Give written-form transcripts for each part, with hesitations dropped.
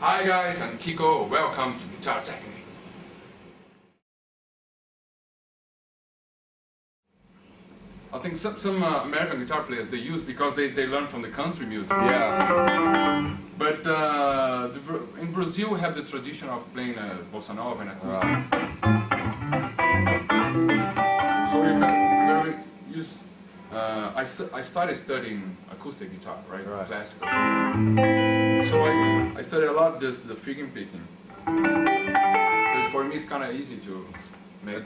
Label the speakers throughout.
Speaker 1: Hi guys, I'm Kiko. Welcome to Guitar Techniques. I think some American guitar players they use because they learn from the country music.
Speaker 2: Yeah.
Speaker 1: But in Brazil we have the tradition of playing bossa nova and acoustic. So you can use. I started studying acoustic guitar, right? Classical. So I studied a lot the finger picking. Because for me it's kind of easy to make.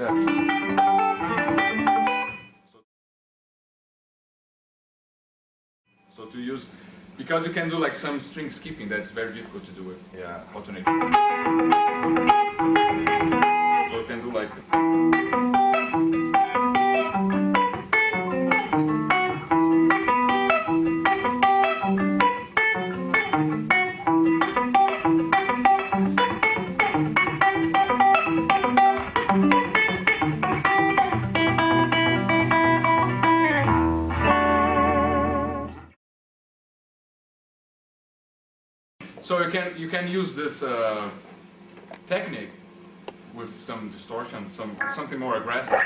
Speaker 1: So to use, because you can do like some string skipping that's very difficult to do with alternate. So you can do like. So you can use this technique with some distortion, something more aggressive.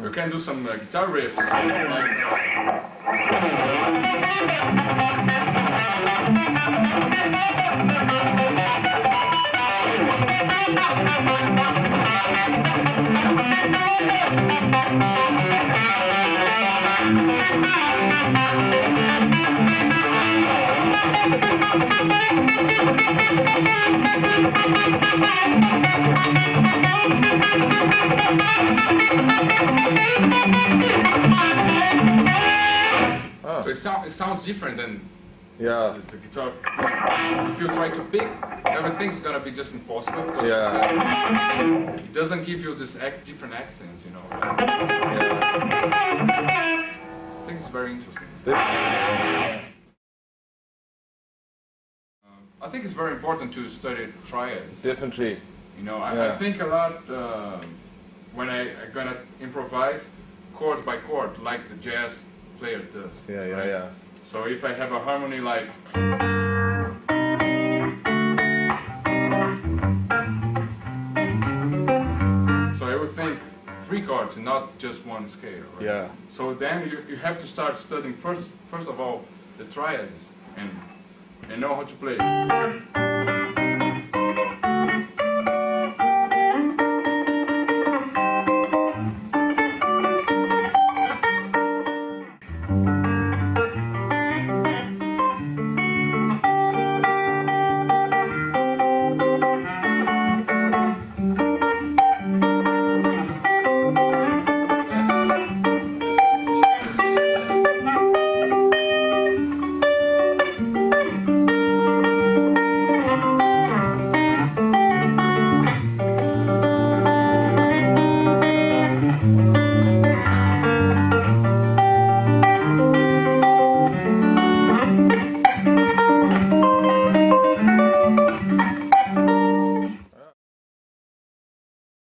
Speaker 1: You can do some guitar riffs. So it sounds different than the guitar. If you try to pick, everything's gonna be just impossible because it doesn't give you this different accents, you know. I think it's very interesting. I think it's very important to study triads.
Speaker 2: Definitely.
Speaker 1: You know, I think a lot when I'm gonna improvise chord by chord, like the jazz player does.
Speaker 2: Yeah.
Speaker 1: So if I have a harmony like so I would think 3 chords and not just one scale, right?
Speaker 2: Yeah.
Speaker 1: So then you have to start studying first of all the triads and know how to play.